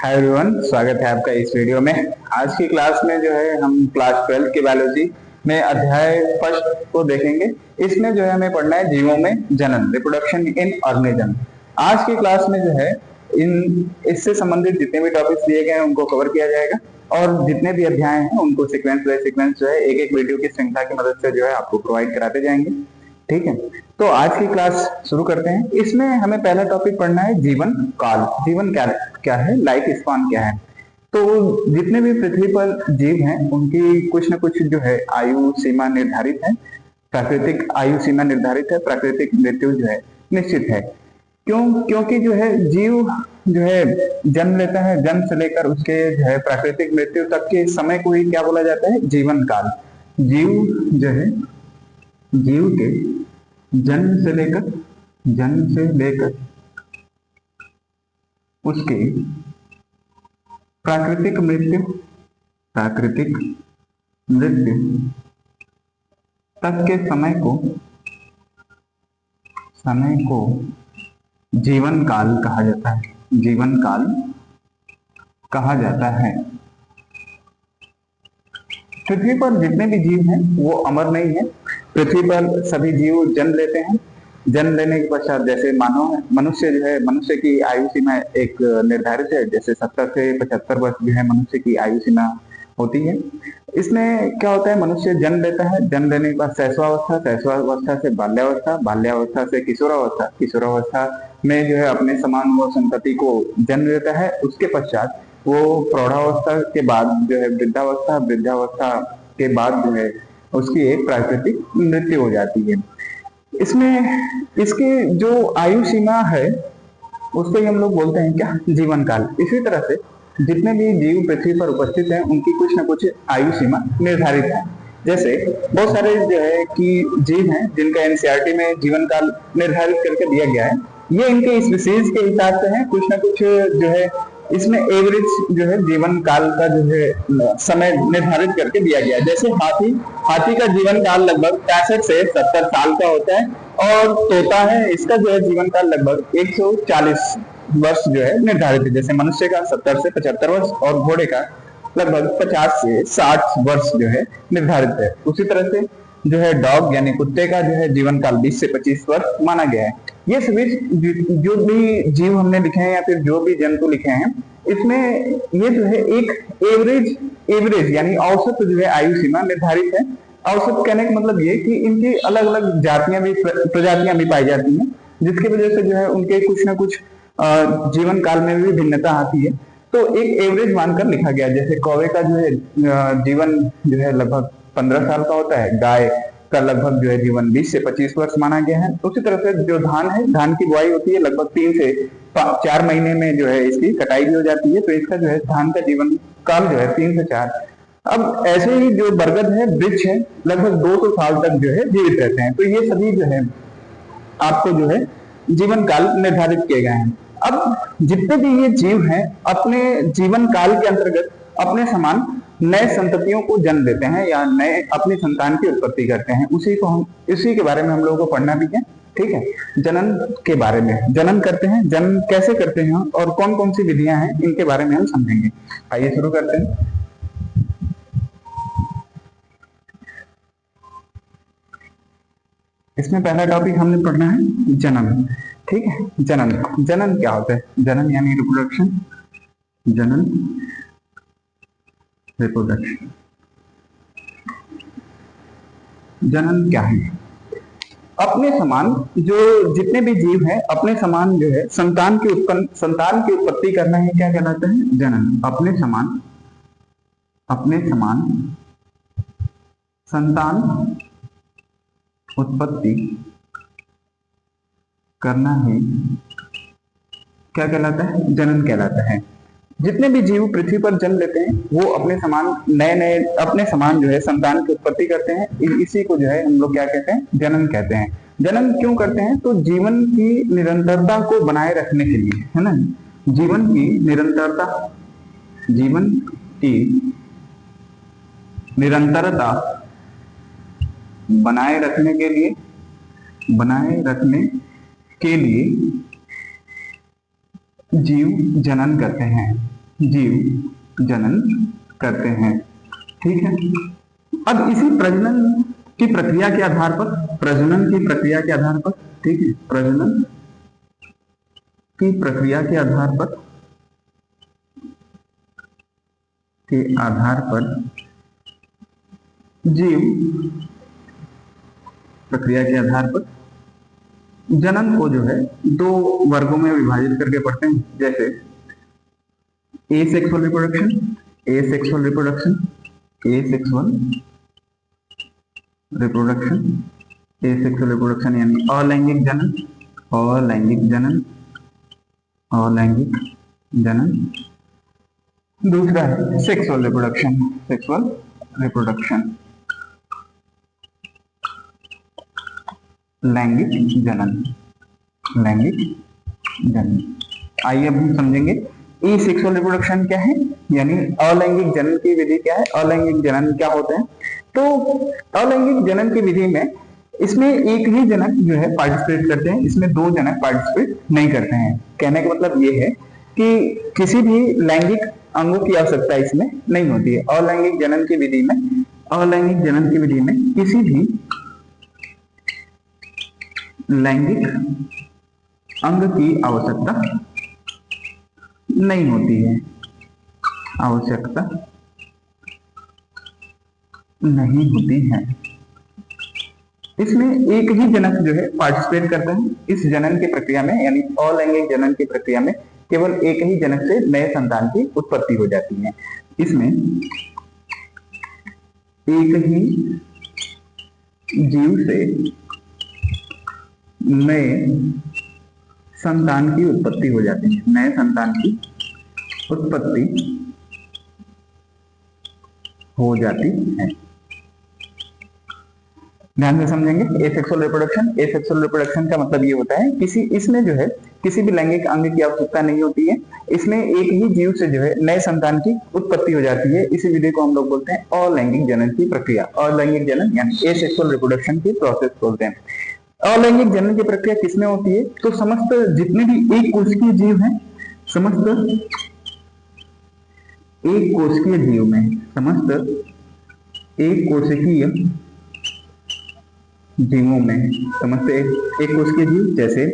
Hi everyone, स्वागत है आपका इस वीडियो में। आज की क्लास में जो है हम क्लास 12 की बायोलॉजी में अध्याय फर्स्ट को देखेंगे। इसमें जो है हमें पढ़ना है जीवों में जनन, रिप्रोडक्शन इन ऑर्गेनिज्म। आज की क्लास में जो है इन इससे संबंधित जितने भी टॉपिक्स दिए गए हैं उनको कवर किया जाएगा और जितने भी अध्याय हैं उनको सीक्वेंस बाय सीक्वेंस जो है एक एक वीडियो की श्रृंखला की मदद से जो है आपको प्रोवाइड कराते जाएंगे। ठीक है, तो आज की क्लास शुरू करते हैं। इसमें हमें पहला टॉपिक पढ़ना है जीवन काल। जीवन क्या क्या है, लाइफ स्पान क्या है। तो जितने भी पृथ्वी पर जीव हैं उनकी कुछ न कुछ जो है आयु सीमा निर्धारित है। प्राकृतिक आयु सीमा निर्धारित है, प्राकृतिक मृत्यु जो है निश्चित है। क्योंकि जो है जीव जो है जन्म लेता है, जन्म से लेकर उसके जो है प्राकृतिक मृत्यु तक के समय को ही क्या बोला जाता है, जीवन काल। जीव जो है, जीव के जन्म से लेकर उसके प्राकृतिक मृत्यु तक के समय को जीवन काल कहा जाता है। जीवन काल कहा जाता है। पृथ्वी पर जितने भी जीव हैं वो अमर नहीं है। पृथ्वी पर सभी जीव जन्म लेते हैं। जन्म लेने के पश्चात जैसे मानव मनुष्य जो है, मनुष्य की आयु सीमा एक निर्धारित है। जैसे 70 से 75 वर्ष जो है मनुष्य की आयु सीमा होती है। इसमें क्या होता है, मनुष्य जन्म लेता है, जन्म लेने के बाद शैशवावस्था, शैशवावस्था से बाल्यावस्था, बाल्यावस्था से किशोरावस्था, किशोरावस्था में जो है अपने समान वो संतति को जन्म देता है। उसके पश्चात वो प्रौढ़ावस्था के बाद जो है वृद्धावस्था, वृद्धावस्था के बाद जो है उसकी एक प्राकृतिक मृत्यु हो जाती है। इसमें इसकी जो आयु सीमा है उसको ही हम लोग बोलते हैं क्या, जीवन काल। इसी तरह से जितने भी जीव पृथ्वी पर उपस्थित हैं उनकी कुछ न कुछ आयु सीमा निर्धारित है। जैसे बहुत सारे जो है कि जीव हैं जिनका एनसीईआरटी में जीवन काल निर्धारित करके दिया गया है। ये इनके स्पीशीज के हिसाब से है, कुछ ना कुछ जो है इसमें एवरेज जो है जीवन काल का जो है समय निर्धारित करके दिया गया है। जैसे हाथी का जीवन काल लगभग 65 से 70 साल का होता है और तोता है, इसका जो है जीवन काल लगभग 140 वर्ष जो है निर्धारित है। जैसे मनुष्य का 70 से 75 वर्ष और घोड़े का लगभग 50 से 60 वर्ष जो है निर्धारित है। उसी तरह से जो है डॉग यानी कुत्ते का जो है जीवन काल 20 से 25 वर्ष माना गया है। ये सभी जो भी जीव हमने लिखे हैं या फिर जो भी जंतु लिखे हैं इसमें ये जो है एक एवरेज यानी औसत जो है आयु सीमा निर्धारित है। औसत कहने का मतलब ये कि इनकी अलग अलग जातियां भी, प्रजातियां भी पाई जाती हैं, जिसकी वजह से जो है उनके कुछ ना कुछ जीवन काल में भी भिन्नता आती है। तो एक एवरेज मानकर लिखा गया। जैसे कौवे का जो है जीवन जो है लगभग 15 साल का होता है, गाय का लगभग जो है जीवन 20 से 25 वर्ष माना गया है। उसी तरह से जो धान है, धान की बुआई होती है लगभग 3 से 4 महीने में जो है इसकी कटाई भी हो जाती है। तो इसका जो है धान का जीवन काल जो है 3 से 4। अब ऐसे ही जो बरगद है, वृक्ष है, लगभग 200 साल तक जो है जीवित रहते हैं। तो ये सभी जो है आपको जो है जीवन काल निर्धारित किए गए हैं। अब जितने भी ये जीव हैं अपने जीवन काल के अंतर्गत अपने समान नए संततियों को जन्म देते हैं या नए अपनी संतान की उत्पत्ति करते हैं। इसी के बारे में हम लोगों को पढ़ना भी है। ठीक है, जनन के बारे में, जनन करते हैं, जन्म कैसे करते हैं और कौन कौन सी विधियां हैं इनके बारे में हम समझेंगे। आइए शुरू करते हैं। इसमें पहला टॉपिक हमने पढ़ना है जनन। ठीक है, जनन क्या होता है? जनन यानी रिप्रोडक्शन, जनन रिप्रोडक्शन। जनन क्या है? अपने समान जो जितने भी जीव हैं अपने समान जो है संतान की उत्पत्ति करना ही क्या कहलाता है? जनन। अपने समान संतान उत्पत्ति करना ही क्या कहलाता है? जनन कहलाता है। जितने भी जीव पृथ्वी पर जन्म लेते हैं वो अपने समान नए अपने समान जो है संतान की उत्पत्ति करते हैं। इसी को जो है हम लोग क्या कहते हैं? जनन कहते हैं। जनन क्यों करते हैं? तो जीवन की निरंतरता को बनाए रखने के लिए, है ना। जीवन की निरंतरता बनाए रखने के लिए जीव जनन करते हैं। जीव जनन करते हैं। ठीक है, अब इसी प्रजनन की प्रक्रिया के आधार पर, प्रजनन की प्रक्रिया के आधार पर, ठीक है, प्रजनन की प्रक्रिया के आधार पर, जीव प्रक्रिया के आधार पर जनन को जो है दो वर्गों में विभाजित करके पढ़ते हैं, जैसे asexual reproduction, asexual reproduction, asexual reproduction, asexual reproduction यानी अलैंगिक जनन, अलैंगिक जनन, अलैंगिक जनन। दूसरा है सेक्सुअल रिप्रोडक्शन, सेक्सुअल रिप्रोडक्शन, लैंगिक जनन, लैंगिक जनन। आइए अब हम समझेंगे ई सेक्सुअल रिप्रोडक्शन क्या है, यानी अलैंगिक जनन की विधि क्या है, अलैंगिक जनन क्या होते हैं। तो अलैंगिक जनन की विधि में इसमें एक ही जनक जो है पार्टिसिपेट करते हैं, इसमें दो जनक पार्टिसिपेट नहीं करते हैं। कहने का मतलब ये है कि किसी भी लैंगिक अंगों की आवश्यकता इसमें नहीं होती है। अलैंगिक जनन की विधि में, अलैंगिक जनन की विधि में किसी भी लैंगिक अंग की आवश्यकता नहीं होती है, आवश्यकता नहीं होती है। इसमें एक ही जनक जो है पार्टिसिपेट करता है इस जनन की प्रक्रिया में, यानी अलैंगिक जनन की प्रक्रिया में केवल एक ही जनक से नए संतान की उत्पत्ति हो जाती है। इसमें एक ही जीव से नए संतान की उत्पत्ति हो जाती है, नए संतान की उत्पत्ति हो जाती है। ध्यान से समझेंगे एसेक्सुअल रिप्रोडक्शन, एसेक्सुअल रिप्रोडक्शन का मतलब ये होता है किसी, इसमें जो है किसी भी लैंगिक अंग की आवश्यकता नहीं होती है, इसमें एक ही जीव से जो है नए संतान की उत्पत्ति हो जाती है। इसी विधि को हम लोग बोलते हैं अलैंगिक जनन की प्रक्रिया, अलैंगिक जनन यानी एसेक्सुअल रिप्रोडक्शन की प्रोसेस बोलते हैं। अलैंगिक जनन की प्रक्रिया किसमें होती है, तो समस्त जितने भी एक कोशिकीय जीव हैं, समस्त एक कोशिकीय जीव में, समस्त एक कोशिकीय जीवों में, समस्त एक कोशिकीय जीव, जैसे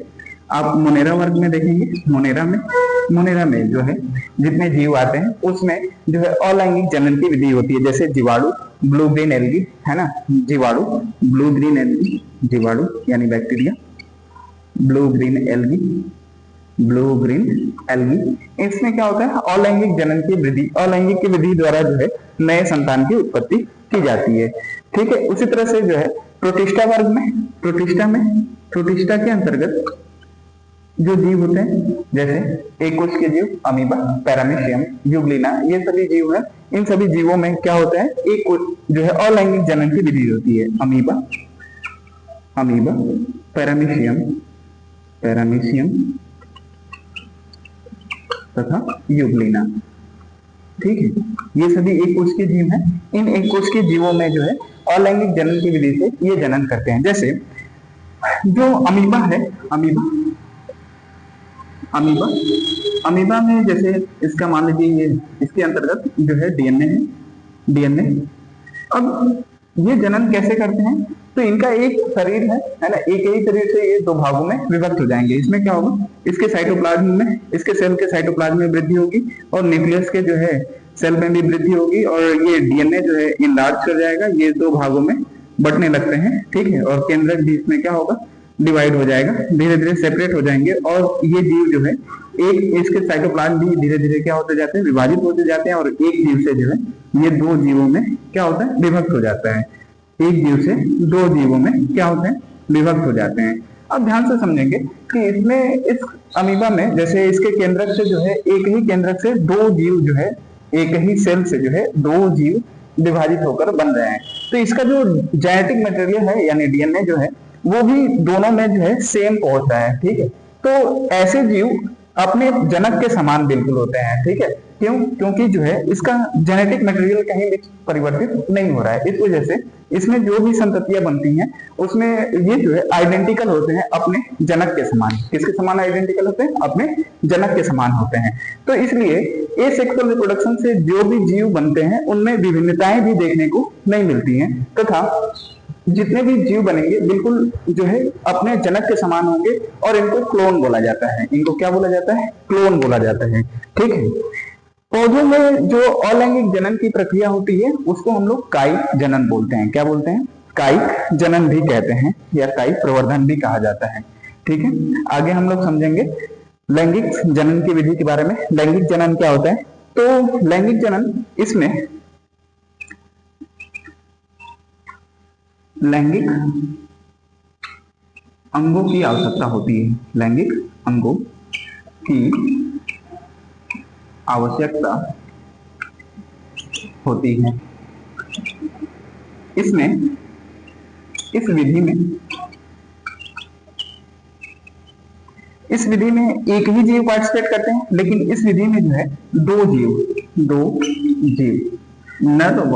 आप मोनेरा वर्ग में देखेंगे, मोनेरा में जो है जितने जीव आते हैं उसमें जो है अलैंगिक जनन की विधि होती है। जैसे जीवाणु, ब्लू ग्रीन एल्गी, है ना, जीवाणु, ब्लू ग्रीन एल्गी, जीवाणु यानी bacteria, blue green algae, blue green algae. इसमें क्या होता है, अलैंगिक जनन की विधि, अलैंगिक की विधि द्वारा जो है नए संतान की उत्पत्ति की जाती है। ठीक है, उसी तरह से जो है प्रोटिस्टा वर्ग में, प्रोटिस्टा के अंतर्गत जो जीव होते हैं, जैसे एक कोश के जीव, अमीबा, पैरामीशियम, यूग्लिना, ये सभी जीव हैं। इन सभी जीवों में क्या होता है, एक जो है अलैंगिक जनन की विधि होती है। अमीबा, पैरामीशियम तथा यूग्लिना। ठीक है, ये सभी एक कोश के जीव हैं। इन एक कोश के जीवों में जो है अलैंगिक जनन की विधि से ये जनन करते हैं। जैसे जो अमीबा है, अमीबा में जैसे इसका मान लीजिए ये, इसके अंतर्गत जो है डीएनए है, डीएनए। अब ये जनन कैसे करते हैं, तो इनका एक शरीर है ना, एक ही शरीर से ये दो भागों में विभक्त हो जाएंगे। इसमें क्या होगा, इसके साइटोप्लाज्म में, इसके सेल के साइटोप्लाज्म में वृद्धि होगी और न्यूक्लियस के जो है सेल में भी वृद्धि होगी, और ये डीएनए जो है इनलार्ज कर जाएगा, ये दो भागों में बंटने लगते हैं। ठीक है, और केंद्रक भी इसमें क्या होगा, डिवाइड हो जाएगा, धीरे धीरे सेपरेट हो जाएंगे, और ये जीव जो है एक, इसके साइटोप्लाज्म भी धीरे धीरे क्या होते जाते हैं, विभाजित होते जाते हैं, और एक जीव से जो है ये दो जीवों में क्या होता है, विभक्त हो जाता है। एक जीव से दो जीवों में क्या होते हैं, विभक्त हो जाते हैं। अब ध्यान से समझेंगे कि इसमें, इस अमीबा में जैसे इसके केंद्रक से जो है, एक ही केंद्रक से दो जीव जो है, एक ही सेल से जो है दो जीव विभाजित होकर बन रहे हैं। तो इसका जो जेनेटिक मटेरियल है यानी डीएनए जो है, वो भी दोनों में जो है सेम पहुंचता है। ठीक है, तो ऐसे जीव अपने जनक के समान बिल्कुल होते हैं। ठीक है, क्यों, क्योंकि जो है इसका जेनेटिक मटेरियल कहीं भी परिवर्तित नहीं हो रहा है। इस वजह से इसमें जो भी संततियां बनती हैं उसमें ये जो है आइडेंटिकल होते हैं अपने जनक के समान। किसके समान आइडेंटिकल होते हैं, अपने जनक के समान होते हैं। तो इसलिए एसेक्सुअल रिप्रोडक्शन से जो भी जीव बनते हैं उनमें विभिन्नताएं भी देखने को नहीं मिलती हैं, तथा जितने भी जीव बनेंगे बिल्कुल जो है अपने जनक के समान होंगे, और इनको क्लोन बोला जाता है। इनको क्या बोला जाता है? क्लोन बोला जाता है। ठीक है। पौधों में जो अलैंगिक जनन की प्रक्रिया होती है उसको हम लोग कायिक जनन बोलते हैं। क्या बोलते हैं? कायिक जनन भी कहते हैं, या कायिक प्रवर्धन भी कहा जाता है। ठीक है। आगे हम लोग समझेंगे लैंगिक जनन की विधि के बारे में। लैंगिक जनन क्या होता है? तो लैंगिक जनन, इसमें लैंगिक अंगों की आवश्यकता होती है। लैंगिक अंगों की आवश्यकता होती है। इसमें, इस विधि में एक ही जीव पार्टिसिपेट करते हैं, लेकिन इस विधि में जो है दो जीव नर व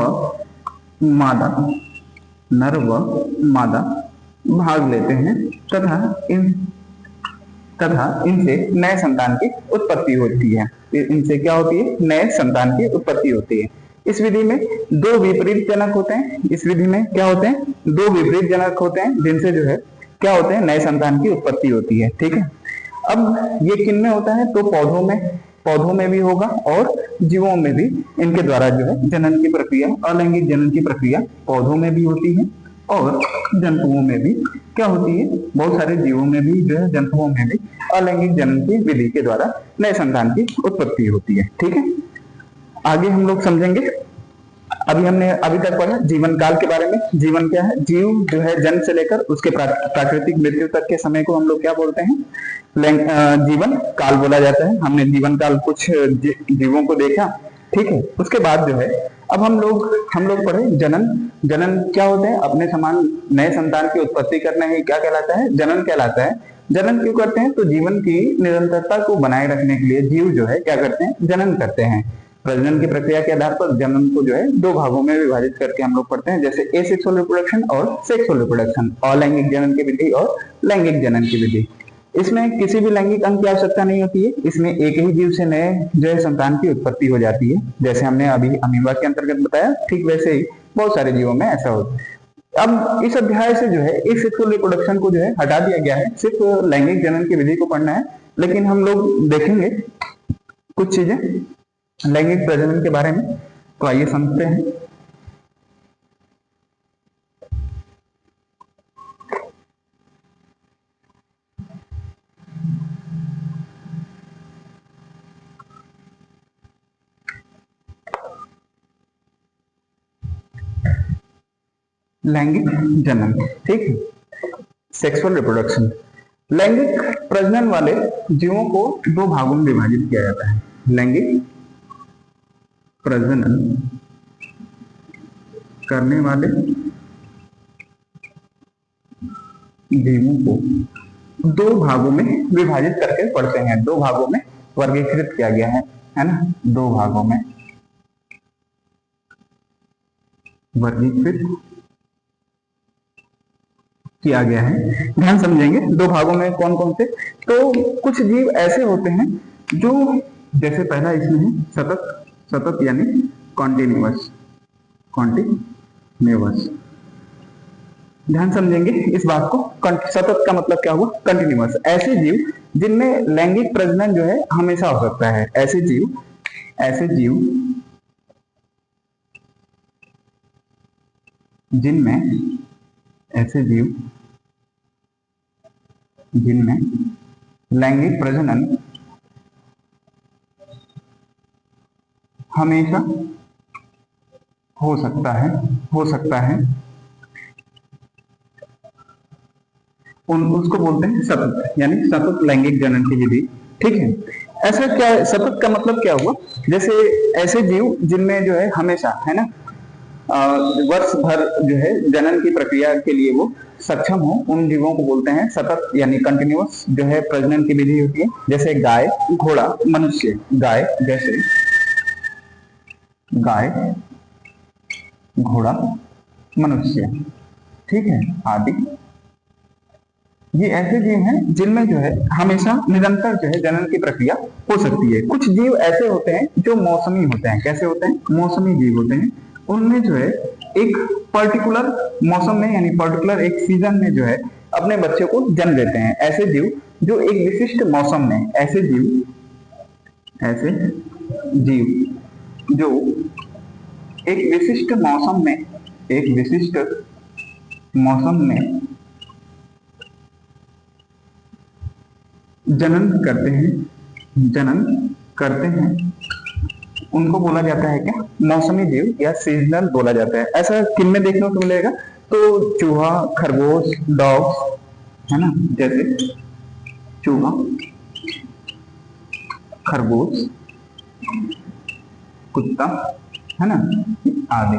मादा भाग लेते हैं, तथा इनसे नए संतान की उत्पत्ति होती है। इनसे क्या होती है? नए संतान की उत्पत्ति होती है। इस विधि में दो विपरीत जनक होते हैं। इस विधि में क्या होते हैं? दो विपरीत जनक होते हैं, जिनसे जो है क्या होते हैं? नए संतान की उत्पत्ति होती है। ठीक है। अब ये किन में होता है? तो पौधों में भी होगा और जीवों में भी इनके द्वारा जो है जनन की प्रक्रिया, अलैंगिक जनन की प्रक्रिया पौधों में भी होती है और जंतुओं में भी क्या होती है? बहुत सारे जीवों में भी जो है, जंतुओं में भी अलैंगिक जनन की विधि के द्वारा नए संतान की उत्पत्ति होती है। ठीक है। आगे हम लोग समझेंगे, हमने अभी तक पढ़ा जीवन काल के बारे में। जीवन क्या है? जीव जो है जन्म से लेकर उसके प्राकृतिक मृत्यु तक के समय को हम लोग क्या बोलते हैं? जीवन काल बोला जाता है। हमने जीवन काल कुछ जीवों को देखा। ठीक है। उसके बाद जो है अब हम लोग पढ़े जनन। जनन क्या होता है? अपने समान नए संतान की उत्पत्ति करना ही क्या कहलाता है? जनन कहलाता है। जनन क्यों करते हैं? तो जीवन की निरंतरता को बनाए रखने के लिए जीव जो है क्या करते हैं? जनन करते हैं। प्रजनन की प्रक्रिया के आधार पर जनन को जो है दो भागों में विभाजित करके हम लोग पढ़ते हैं, जैसे एसेक्सुअल रिप्रोडक्शन और सेक्सुअल रिप्रोडक्शन, अलैंगिक जनन की विधि और लैंगिक जनन की विधि। इसमें किसी भी लैंगिक अंग की आवश्यकता नहीं होती है। इसमें एक ही जीव से नए जो है संतान की उत्पत्ति हो जाती है। जैसे हमने अभी अमीबा के अंतर्गत बताया, ठीक वैसे ही बहुत सारे जीवों में ऐसा होता है। अब इस अध्याय से जो है एसेक्सुअल रिप्रोडक्शन को जो है हटा दिया गया है, सिर्फ लैंगिक जनन की विधि को पढ़ना है। लेकिन हम लोग देखेंगे कुछ चीजें लैंगिक प्रजनन के बारे में, तो आइए समझते हैं। लैंगिक जनन, ठीक है। सेक्सुअल रिप्रोडक्शन, लैंगिक प्रजनन वाले जीवों को दो भागों में विभाजित किया जाता है। लैंगिक प्रजनन करने वाले जीवों को दो भागों में विभाजित करके पढ़ते हैं। दो भागों में वर्गीकृत किया गया है ना? दो भागों में वर्गीकृत किया गया है। ध्यान समझेंगे दो भागों में कौन कौन से। तो कुछ जीव ऐसे होते हैं जो, जैसे पहला इसमें है सतत यानी कॉन्टिन्यूअस। ध्यान समझेंगे इस बात को। सतत का मतलब क्या हुआ? कंटिन्यूअस। ऐसे जीव जिनमें लैंगिक प्रजनन जो है हमेशा हो सकता है। ऐसे जीव जिनमें लैंगिक प्रजनन हमेशा हो सकता है उसको बोलते हैं सतत, यानी सतत लैंगिक जनन की विधि। ठीक है। ऐसा क्या, सतत का मतलब क्या हुआ? जैसे ऐसे जीव जिनमें जो है हमेशा, है ना, वर्ष भर जो है जनन की प्रक्रिया के लिए वो सक्षम हो, उन जीवों को बोलते हैं सतत यानी कंटिन्यूअस जो है प्रजनन की विधि होती है। जैसे गाय, घोड़ा, मनुष्य। गाय, घोड़ा, मनुष्य, ठीक है, आदि। ये ऐसे जीव हैं जिनमें जो है हमेशा निरंतर जो है जनन की प्रक्रिया हो सकती है। कुछ जीव ऐसे होते हैं जो मौसमी होते हैं। कैसे होते हैं? मौसमी जीव होते हैं। उनमें जो है एक पर्टिकुलर मौसम में यानी पर्टिकुलर एक सीजन में जो है अपने बच्चे को जन्म देते हैं। ऐसे जीव जो एक विशिष्ट मौसम में, ऐसे जीव जो एक विशिष्ट मौसम में, एक विशिष्ट मौसम में जनन करते हैं, उनको बोला जाता है क्या? मौसमी जीव या सीजनल बोला जाता है। ऐसा किन में देखने को मिलेगा? तो चूहा, खरगोश, डॉग्स, है ना, जैसे चूहा, खरगोश, कुत्ता, है ना, आदि।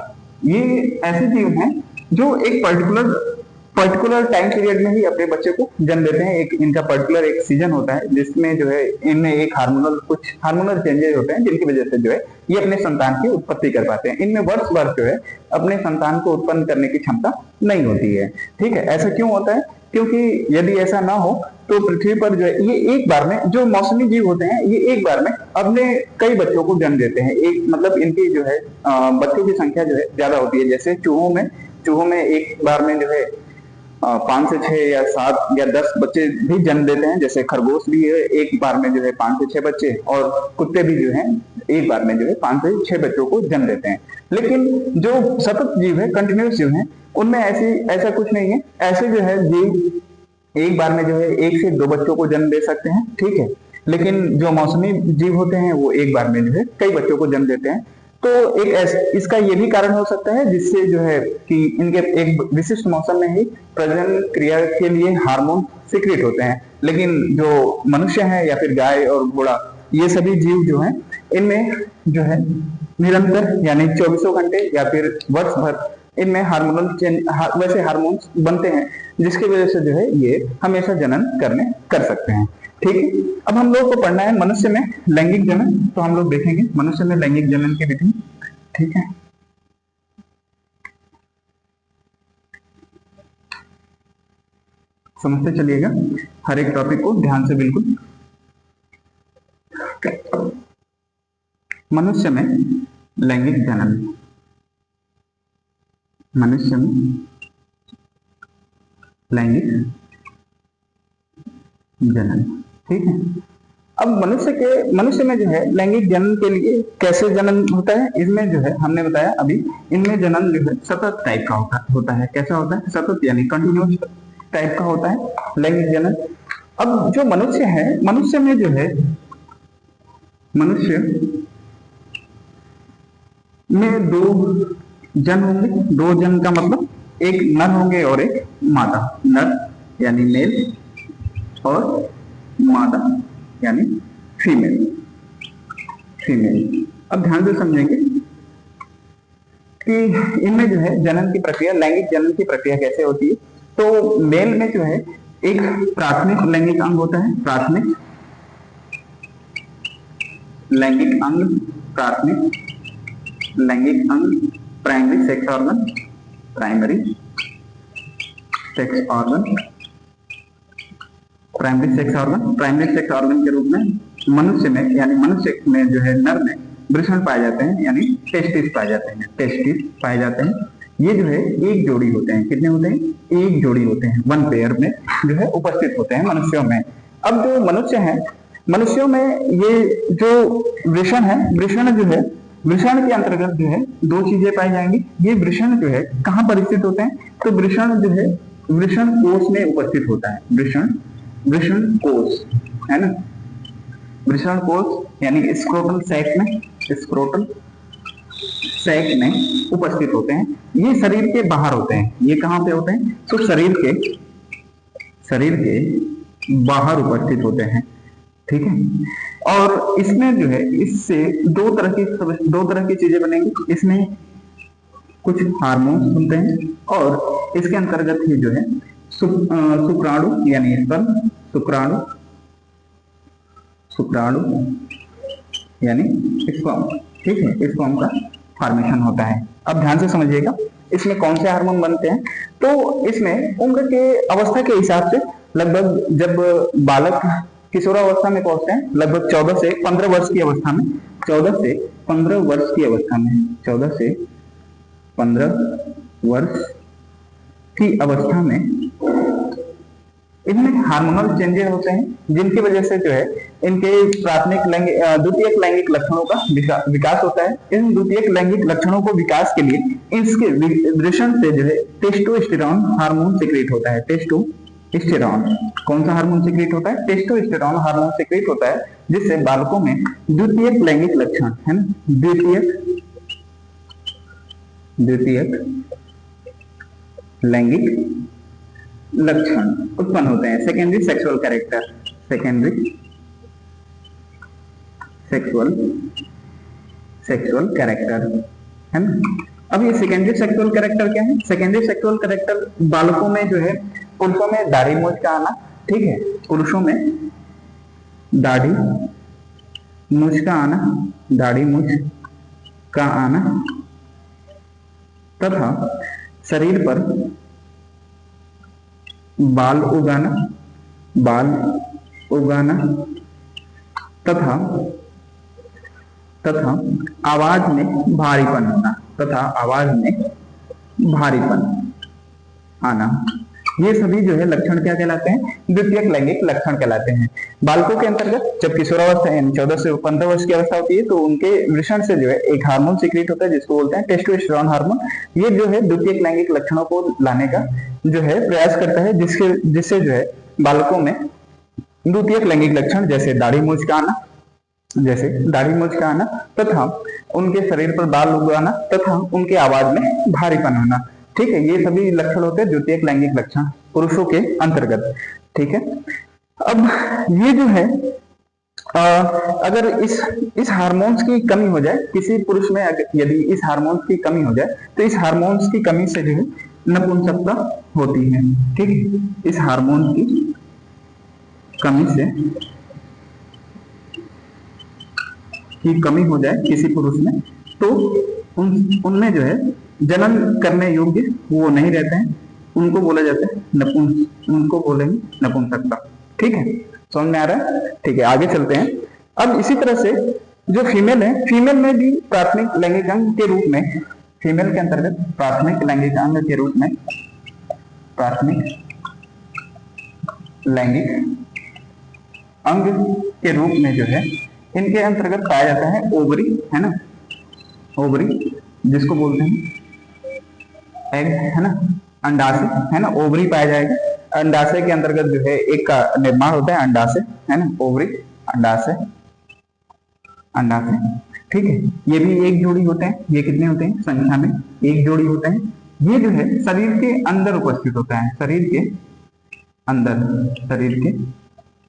ये ऐसे जीव हैं जो एक पर्टिकुलर टाइम पीरियड में ही अपने बच्चे को जन्म देते हैं। एक इनका पर्टिकुलर एक सीजन होता है जिसमें जो है इनमें एक कुछ हार्मोनल चेंजेस होते हैं जिनकी वजह से जो है ये अपने संतान की उत्पत्ति कर पाते हैं। इनमें वर्ष भर जो है अपने संतान को उत्पन्न करने की क्षमता नहीं होती है। ठीक है, ऐसा क्यों होता है? क्योंकि यदि ऐसा ना हो तो पृथ्वी पर जो है ये एक बार में, जो मौसमी जीव होते हैं ये एक बार में अपने कई बच्चों को जन्म देते हैं। एक मतलब इनकी जो है बच्चों की संख्या जो है ज्यादा होती है। जैसे चूहों में एक बार में जो है 5 से 6 या 7 या 10 बच्चे भी जन्म देते हैं। जैसे खरगोश भी है, एक बार में जो है 5 से 6 बच्चे, और कुत्ते भी जो है एक बार में जो है 5 से 6 बच्चों को जन्म देते हैं। लेकिन जो सतत जीव है, कंटिन्यूस जीव है, उनमें ऐसा कुछ नहीं है। ऐसे जो है जीव एक बार में जो है 1 से 2 बच्चों को जन्म दे सकते हैं। ठीक है, लेकिन जो मौसमी जीव होते हैं वो एक बार में जो है कई बच्चों को जन्म देते हैं। तो इसका ये भी कारण हो सकता है जिससे जो है कि इनके एक विशिष्ट मौसम में ही प्रजनन क्रिया के लिए हार्मोन सीक्रेट होते हैं। लेकिन जो मनुष्य है या फिर गाय और घोड़ा, ये सभी जीव जो हैं इनमें जो है निरंतर यानी 24 घंटे या फिर वर्ष भर इनमें वैसे हार्मोन्स बनते हैं जिसकी वजह से जो है ये हमेशा जनन कर सकते हैं। ठीक है, अब हम लोग को पढ़ना है मनुष्य में लैंगिक जनन। तो हम लोग देखेंगे मनुष्य में लैंगिक जनन की विधि। ठीक है, समझते चलिएगा हर एक टॉपिक को ध्यान से बिल्कुल। मनुष्य में लैंगिक जनन, मनुष्य में लैंगिक जनन। ठीक है, अब मनुष्य में जो है लैंगिक जनन के लिए कैसे जनन होता है, इसमें जो है हमने बताया अभी, इनमें जनन जो है सतत टाइप का होता है। कैसा होता है? सतत यानी कंटिन्यूस टाइप का होता है लैंगिक जनन। अब जो मनुष्य है, मनुष्य में जो है मनुष्य में 2 जन होंगे। 2 जन का मतलब एक नर होंगे और एक मादा। नर यानी मेल और मादा यानी फीमेल। अब ध्यान से समझेंगे कि इनमें जो है जनन की प्रक्रिया, लैंगिक जनन की प्रक्रिया कैसे होती है। तो मेल में जो है एक प्राथमिक लैंगिक अंग होता है। प्राथमिक लैंगिक अंग, प्राथमिक लैंगिक अंग, primary sex organ, primary sex organ के रूप में मनुष्य में यानी मनुष्य में जो है नर में वृषण पाए जाते हैं यानी टेस्टिस पाए जाते हैं। ये जो है एक जोड़ी होते हैं। कितने होते हैं? एक जोड़ी होते हैं। 1 पेयर में जो है उपस्थित होते हैं मनुष्यों में। अब जो मनुष्य है, मनुष्यों में ये जो वृषण है, वृषण के अंतर्गत जो है 2 चीजें पाई जाएंगी। ये वृषण जो है कहाँ पर स्थित होते हैं? तो वृषण जो है वृषण कोष में उपस्थित होता है। वृषण कोष, है ना, वृषण कोष यानी स्क्रोटल सैक में उपस्थित होते हैं। ये शरीर के बाहर होते हैं। ये कहाँ पे होते हैं? तो शरीर के बाहर उपस्थित होते हैं। ठीक है, और इसमें जो है इससे दो तरह की चीजें बनेंगी। इसमें कुछ हार्मोन्स बनते हैं और इसके अंतर्गत ही जो है शुक्राणु यानी शुक्राणु यानी स्पर्म। ठीक है, स्पर्म का फॉर्मेशन होता है। अब ध्यान से समझिएगा इसमें कौन से हार्मोन बनते हैं। तो इसमें उम्र के अवस्था के हिसाब से लगभग जब बालक किशोरावस्था में पहुंचते हैं, लगभग 14 से 15 वर्ष की अवस्था में, 14 से 15 वर्ष की अवस्था में, 14 से 15 वर्ष की अवस्था में इनमें हार्मोनल चेंजेस होते हैं, जिनकी वजह से जो है इनके प्राथमिक लैंगिक द्वितीयक लैंगिक लक्षणों का विकास होता है। इन द्वितीयक लैंगिक लक्षणों को विकास के लिए इसके वृषण से जो है टेस्टोस्टेरोन हार्मोन सिक्रेट होता है। टेस्टोस्टेरोन कौन सा हार्मोन सिक्रेट होता है? टेस्टोस्टेरोन हार्मोन सिक्रेट होता है, जिससे बालकों में द्वितीयक लैंगिक लक्षण है ना, द्वितीयक लैंगिक लक्षण उत्पन्न होते हैं। Secondary sexual character, secondary sexual character है ना। अब ये सेकेंडरी सेक्सुअल कैरेक्टर क्या है? सेकेंडरी सेक्सुअल कैरेक्टर बालकों में जो है, पुरुषों में दाढ़ी मूंछ का आना, ठीक है, पुरुषों में दाढ़ी मूंछ का आना, दाढ़ी मूंछ का आना तथा शरीर पर बाल उगाना तथा आवाज में भारीपन होना, तथा आवाज में भारीपन आना, ये सभी जो है लक्षण क्या कहलाते हैं? द्वितीयक लैंगिक लक्षण कहलाते हैं। बालकों के अंतर्गत जब किशोरावस्था 14 से 15 वर्ष की अवस्था होती है, तो उनके वृषण से जो है एक हार्मोन सिक्रेट होता है, जिसको बोलते हैं टेस्टोस्टेरोन हार्मोन। ये जो है द्वितीयक लैंगिक लक्षणों को लाने का जो है प्रयास करता है, जिससे जो है बालकों में द्वितीयक लैंगिक लक्षण जैसे दाढ़ी मूंछ का आना तथा उनके शरीर पर बाल उगाना तथा उनके आवाज में भारीपन होना, ठीक है, ये सभी लक्षण होते हैं द्वितीयक लैंगिक लक्षण पुरुषों के अंतर्गत, ठीक है। अब ये जो है अगर इस हार्मोन्स की कमी हो जाए किसी पुरुष में, यदि इस हार्मोन्स की कमी हो जाए, तो इस हार्मोन्स की कमी से जो है नपुंसकता होती है, ठीक है। इस हार्मोन की कमी से कमी हो जाए किसी पुरुष में, तो उनमें जो है जन्म करने योग्य वो नहीं रहते हैं, उनको बोला जाता है उनको बोलेंगे नपुंसकता, ठीक है। समझ में आ रहा है? ठीक है, आगे चलते हैं। अब इसी तरह से जो फीमेल है, फीमेल में भी प्राथमिक लैंगिक अंग के रूप में, फीमेल के अंतर्गत प्राथमिक लैंगिक अंग के रूप में, प्राथमिक लैंगिक अंग के रूप में जो है इनके अंतर्गत पाया जाता है ओवरी, है ना, ओवरी जिसको बोलते हैं एग, है ना, अंडाशय, है ना, ओवरी पाया जाएगा। अंडाशय के अंतर्गत जो है एक का निर्माण होता है अंडाशय, है ना, ओवरी, अंडाशय, ठीक है। ये भी एक जोड़ी होते हैं। ये कितने होते हैं? संख्या में एक जोड़ी होते हैं। ये जो है शरीर के अंदर उपस्थित होता है, शरीर के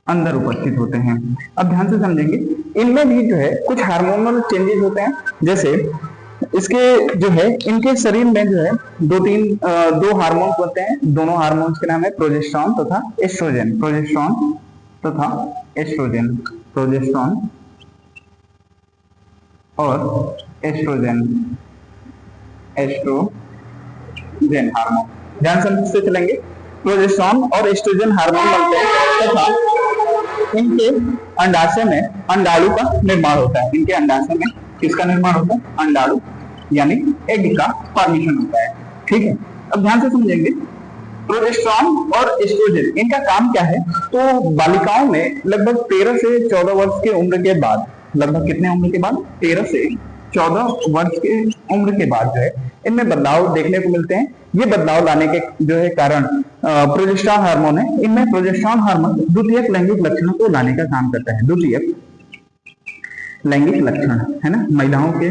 अंदर उपस्थित होते हैं। अब ध्यान से समझेंगे, इनमें भी जो है कुछ हार्मोनल चेंजेस होते हैं, जैसे इसके जो है इनके शरीर में जो है दो हार्मोन्स होते हैं। दोनों हार्मोन्स के नाम है प्रोजेस्टेरॉन तथा एस्ट्रोजन, प्रोजेस्टेरॉन तथा एस्ट्रोजन, प्रोजेस्टेरॉन और एस्ट्रोजन हार्मोन। ध्यान से चलेंगे, प्रोजेस्टेरॉन और एस्ट्रोजन हार्मोन बनते हैं तथा इनके अंडाशय में अंडाणु का निर्माण होता है। इनके अंडाशय में किसका निर्माण होता है? अंडाणु, यानी एग का फॉर्मेशन होता है, ठीक है। अब ध्यान से समझेंगे, प्रोजेस्टेरॉन और एस्ट्रोजन इनका काम क्या है? तो बालिकाओं में लगभग 13 से 14 वर्ष की उम्र के बाद, लगभग कितने उम्र के बाद? 13 से 14 वर्ष के उम्र के बाद जो है इनमें बदलाव देखने को मिलते हैं। ये बदलाव लाने के जो है कारण प्रोजेस्टेरॉन हार्मोन है। इनमें प्रोजेस्टेरॉन हार्मोन द्वितीयक लैंगिक लक्षणों को लाने का काम करता है। द्वितीयक लैंगिक लक्षण, है ना, महिलाओं के,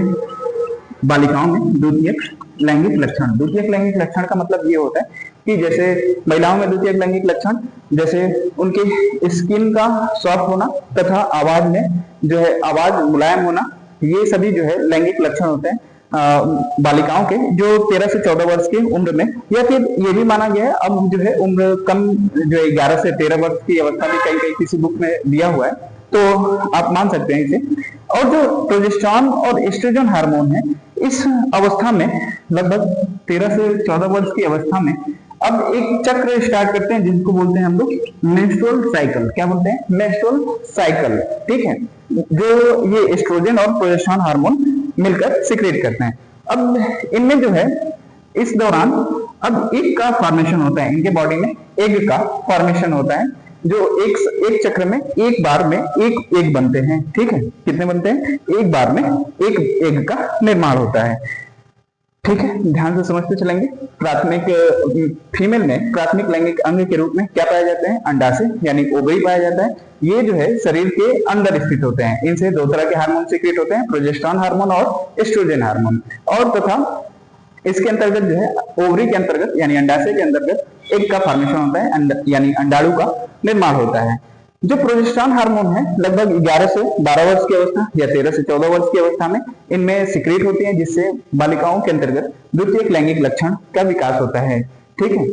बालिकाओं में द्वितीयक लैंगिक लक्षण। द्वितीयक लैंगिक लक्षण का मतलब ये होता है कि जैसे महिलाओं में द्वितीयक लैंगिक लक्षण, जैसे उनके स्किन का सॉफ्ट होना तथा आवाज में जो है आवाज मुलायम होना, ये सभी जो है लैंगिक लक्षण होते हैं बालिकाओं के जो 13 से 14 वर्ष की उम्र में, या फिर ये भी माना गया है अब जो है उम्र कम जो है 11 से 13 वर्ष की अवस्था में कहीं किसी बुक में दिया हुआ है, तो आप मान सकते हैं इसे। और जो प्रोजेस्टेरॉन और एस्ट्रोजन हार्मोन है, इस अवस्था में लगभग 13 से 14 वर्ष की अवस्था में अब एक चक्र स्टार्ट करते हैं जिसको बोलते हैं हम लोग मेंस्ट्रुअल साइकिल। क्या बोलते हैं? Menstrual cycle. ठीक है, जो ये एस्ट्रोजन और प्रोजेस्टेरोन हार्मोन मिलकर सिक्रेट करते हैं। अब इनमें जो है इस दौरान अब एग का फॉर्मेशन होता है, इनके बॉडी में एग का फॉर्मेशन होता है, जो एक चक्र में एक बार में एक एग बनते हैं। ठीक है, कितने बनते हैं? एक बार में एक एग का निर्माण होता है। ठीक है, ध्यान से समझते चलेंगे। प्राथमिक फीमेल में प्राथमिक लैंगिक अंग के रूप में क्या पाया जाता है? अंडाशय यानी ओवरी पाया जाता है। ये जो है शरीर के अंदर स्थित होते हैं। इनसे दो तरह के हार्मोन सीक्रेट होते हैं, प्रोजेस्टेरोन हार्मोन और एस्ट्रोजन हार्मोन। और तथा इसके अंतर्गत जो है ओवरी के अंतर्गत यानी अंडाशय के अंतर्गत एग का फॉर्मेशन होता है, यानी अंडाणु का निर्माण होता है। जो प्रोजेस्टेरोन हार्मोन है लगभग 11 से 12 वर्ष की अवस्था या 13 से 14 वर्ष की अवस्था में इनमें सिक्रेट होती है, जिससे बालिकाओं के अंतर्गत द्वितीयक लैंगिक लक्षण का विकास होता है। ठीक है,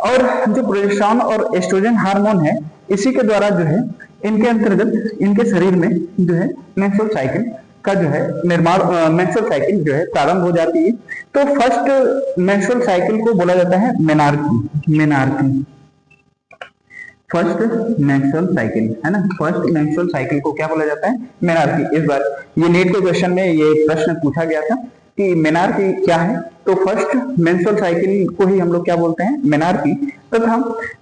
और जो प्रोजेस्टेरोन और एस्ट्रोजन हार्मोन है इसी के द्वारा जो है इनके अंतर्गत इनके शरीर में जो है मेंस्ट्रुअल साइकिल का जो है निर्माण, मेंस्ट्रुअल साइकिल जो है प्रारंभ हो जाती है। तो फर्स्ट मेंस्ट्रुअल साइकिल को बोला जाता है menarche. Menarche first menstrual cycle है ना। फर्स्ट मेंस्ट्रुअल साइकिल को क्या बोला जाता है? मेनार्की। इस बार ये नेट के क्वेश्चन में ये प्रश्न पूछा गया था कि मेनार्की क्या है, तो फर्स्ट मेंस्ट्रुअल साइकिल को ही हम लोग क्या बोलते हैं? मेनार्की। तथा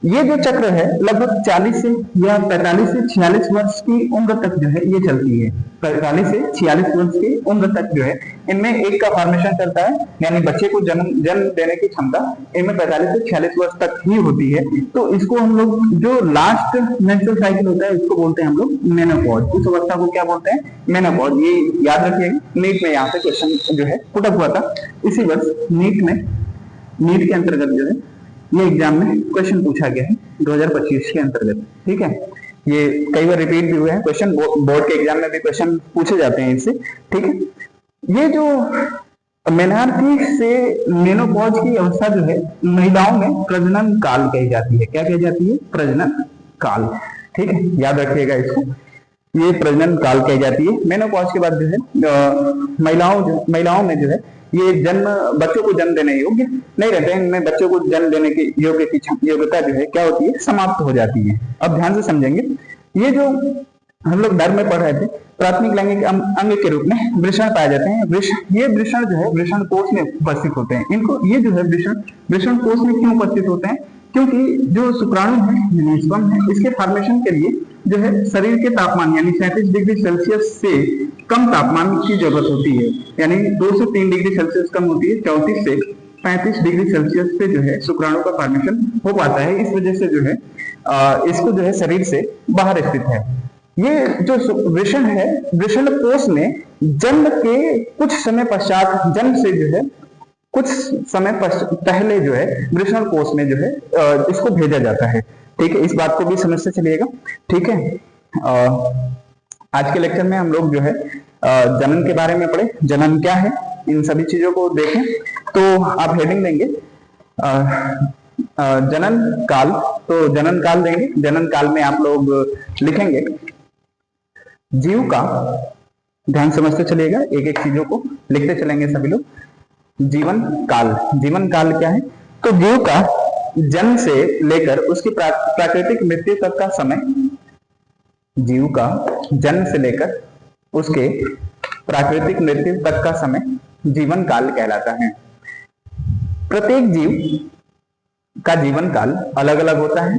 ये जो चक्र है लगभग 40 से या 45 से 46 वर्ष की उम्र तक जो है ये चलती है। 45 से 46 वर्ष की उम्र तक जो है इनमें एग का फॉर्मेशन चलता है, यानी बच्चे को जन्म देने की क्षमता इनमें 45 से 46 वर्ष तक ही होती है। तो इसको हम लोग जो लास्ट मेंस्ट्रुअल साइकिल होता है इसको बोलते हैं हम लोग मेनोपॉज। उस अवस्था को क्या बोलते हैं? मेनोपॉज। ये याद रखिएगा, नीट में यहाँ से क्वेश्चन जो है पुट अप हुआ था इसी वर्ष नीट में। नीट के अंतर्गत जो है ये एग्जाम में क्वेश्चन पूछा गया है 2025 के अंतर्गत। ठीक है, ये कई बार रिपीट भी हुए हैं क्वेश्चन, बोर्ड के एग्जाम में भी क्वेश्चन पूछे जाते हैं इससे। ठीक है, ये जो मेनार्की से मेनोपॉज की अवस्था जो है महिलाओं में प्रजनन काल कही जाती है। क्या कही जाती है? प्रजनन काल। ठीक है, याद रखिएगा इसको, ये प्रजनन काल कही जाती है। मेनोपॉज के बाद जो है महिलाओं में जो है ये बच्चों को जन्म देने योग्य नहीं रहते हैं। इनमें बच्चों को जन्म देने की योग्यता जो है क्या होती है? समाप्त हो जाती है। अब ध्यान से समझेंगे, ये जो हम लोग डर में पढ़ रहे थे प्राथमिक लैंगिक अंग के रूप में वृषण पाए जाते हैं। ये वृषण जो है वृषण कोष में उपस्थित होते हैं। इनको ये जो है वृषण कोष में क्यों उपस्थित होते हैं? क्योंकि जो शुक्राणु है स्पर्म है इसके फॉर्मेशन के लिए जो है शरीर के तापमान यानी 37 डिग्री सेल्सियस से कम तापमान की जरूरत होती है, यानी 2 से 3 डिग्री सेल्सियस कम होती है। 34 से 35 डिग्री सेल्सियस पे जो है शुक्राणु का फॉर्मेशन हो पाता है। इस वजह से जो है इसको जो है शरीर से बाहर स्थित है। ये जो वृषण है वृषण कोष में जन्म के कुछ समय पश्चात, जन्म से जो है कुछ समय पहले जो है वृषण कोष में जो है इसको भेजा जाता है। ठीक है, इस बात को भी समझते चलिएगा। ठीक है, आज के लेक्चर में हम लोग जो है जनन के बारे में पढ़े, जनन क्या है, इन सभी चीजों को देखें। तो आप हेडिंग देंगे जनन काल, तो जनन काल देंगे। जनन काल में आप लोग लिखेंगे जीव का, ध्यान समझते चलिएगा, एक एक चीजों को लिखते चलेंगे सभी लोग। जीवन काल, जीवन काल क्या है? तो जीव का जन्म से लेकर उसकी प्राकृतिक मृत्यु तक का समय, जीव का जन्म से लेकर उसके प्राकृतिक मृत्यु तक का समय जीवन काल कहलाता है। प्रत्येक जीव का जीवन काल अलग अलग होता है।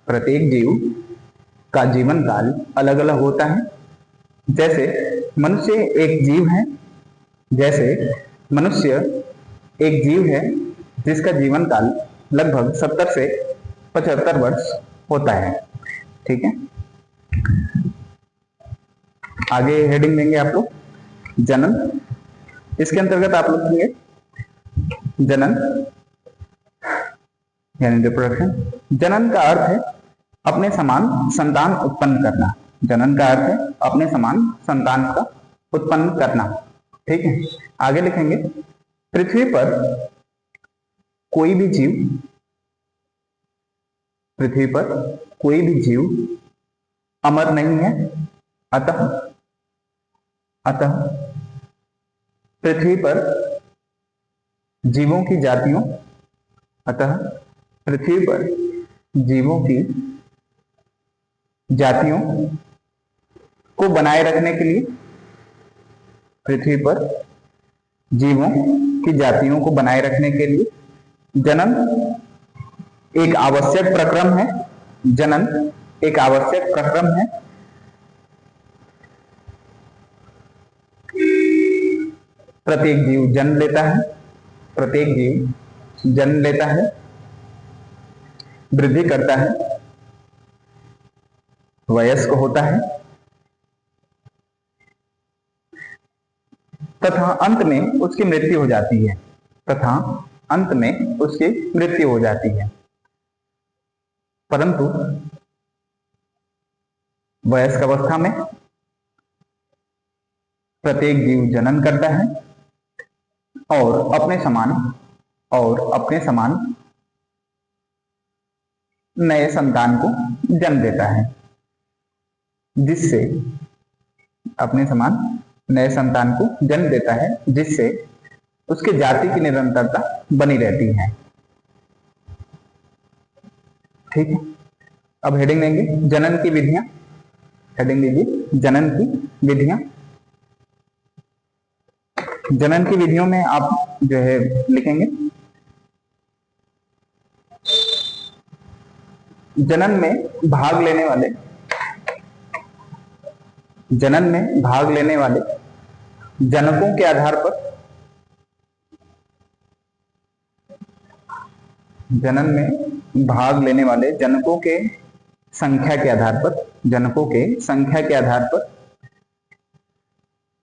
प्रत्येक जीव का जीवन काल अलग अलग होता है। जैसे मनुष्य एक जीव है, जैसे मनुष्य एक जीव है जिसका जीवन काल लगभग 70 से 75 वर्ष होता है। ठीक है, आगे हेडिंग देंगे आप लोग जनन। इसके अंतर्गत आप लोग देंगे जनन यानी रिप्रोडक्शन। जनन का अर्थ है अपने समान संतान उत्पन्न करना। जनन का अर्थ है अपने समान संतान का उत्पन्न करना। ठीक है, आगे लिखेंगे पृथ्वी पर कोई भी जीव, पृथ्वी पर कोई भी जीव अमर नहीं है। अतः पृथ्वी पर जीवों की जातियों, अतः पृथ्वी पर जीवों की जातियों को बनाए रखने के लिए, पृथ्वी पर जीवों की जातियों को बनाए रखने के लिए जनन एक आवश्यक प्रक्रम है। जनन एक आवश्यक प्रक्रम है। प्रत्येक जीव जन्म लेता है, प्रत्येक जीव जन्म लेता है, वृद्धि करता है, वयस्क होता है तथा अंत में उसकी मृत्यु हो जाती है, तथा अंत में उसकी मृत्यु हो जाती है। परंतु वयस्क अवस्था में प्रत्येक जीव जनन करता है और अपने समान नए संतान को जन्म देता है, जिससे अपने समान नए संतान को जन्म देता है, जिससे उसके जाति की निरंतरता बनी रहती है। ठीक है, अब हेडिंग देंगे जनन की विधियां। हेडिंग दीजिए जनन की विधियां। जनन की विधियों में आप जो है लिखेंगे जनन में भाग लेने वाले, जनन में भाग लेने वाले जनकों के आधार पर, जनन में भाग लेने वाले जनकों के संख्या के आधार पर, जनकों के संख्या के आधार पर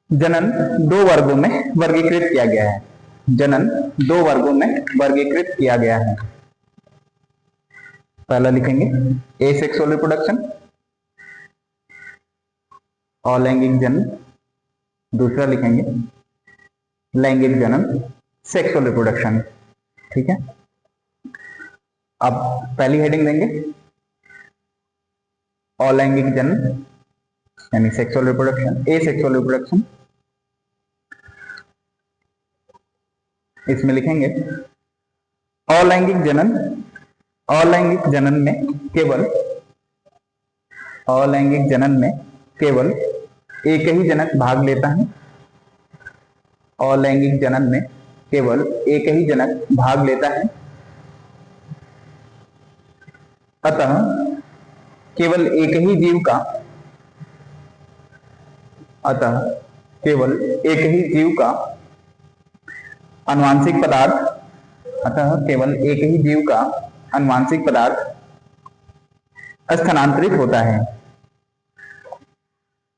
जनन दो वर्गों में वर्गीकृत किया गया है। जनन दो वर्गों में वर्गीकृत किया गया है। पहला लिखेंगे एसेक्सुअल रिप्रोडक्शन, अलैंगिक जनन। दूसरा लिखेंगे लैंगिक जनन, सेक्सुअल रिप्रोडक्शन। ठीक है, अब पहली हेडिंग देंगे अलैंगिक जनन यानी सेक्सुअल रिप्रोडक्शन, एसेक्सुअल रिप्रोडक्शन। इसमें लिखेंगे अलैंगिक जनन, अलैंगिक जनन में केवल, अलैंगिक जनन में केवल एक ही जनक भाग लेता है। अलैंगिक जनन में केवल एक ही जनक भाग लेता है, अतः केवल एक ही जीव का, अतः केवल एक ही जीव का आनुवांशिक पदार्थ, अतः केवल एक ही जीव का आनुवांशिक पदार्थ स्थानांतरित होता है,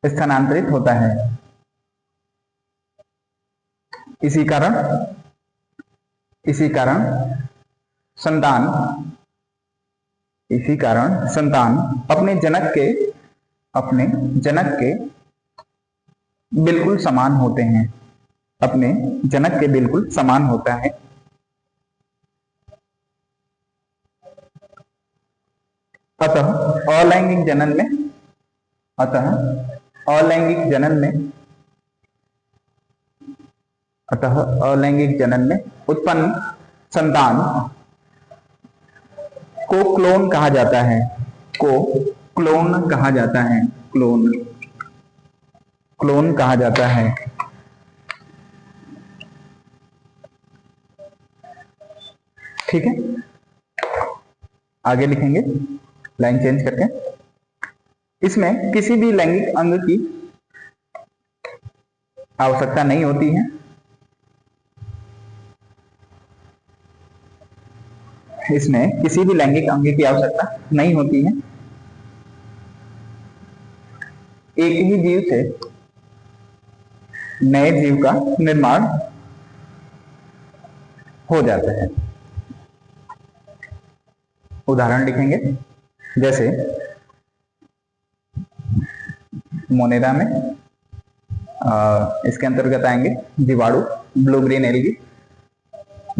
स्थानांतरित होता है। इसी कारण संतान, इसी कारण संतान अपने जनक के बिल्कुल समान होते हैं, अपने जनक के बिल्कुल समान होता है। अतः अलैंगिक जनन में, अतः अलैंगिक जनन में, अतः अलैंगिक जनन में उत्पन्न संतान को क्लोन कहा जाता है, को क्लोन कहा जाता है, क्लोन, क्लोन कहा जाता है। ठीक है, आगे लिखेंगे लाइन चेंज करके। इसमें किसी भी लैंगिक अंग की आवश्यकता नहीं होती है। इसमें किसी भी लैंगिक अंग की आवश्यकता नहीं होती है। एक ही जीव से नए जीव का निर्माण हो जाता है। उदाहरण लिखेंगे जैसे मोनेरा में, इसके अंतर्गत आएंगे जीवाणु, blue green algae,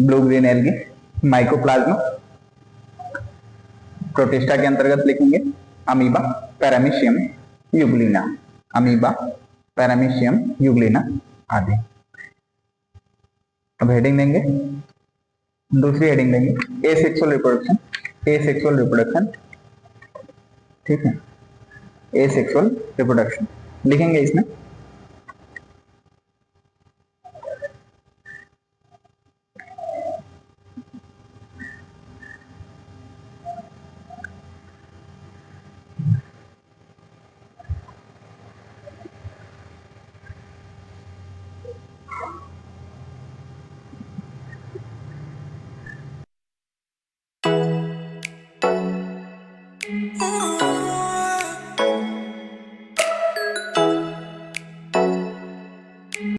blue green algae, mycoplasma. Protista के अंतर्गत लिखेंगे amoeba, paramecium, Euglena, amoeba, paramecium, Euglena आदि। अब हेडिंग देंगे, दूसरी हेडिंग देंगे एसेक्सुअल रिप्रोडक्शन। एसेक्सुअल रिप्रोडक्शन, ठीक है, एसेक्सुअल रिप्रोडक्शन लिखेंगे इसमें।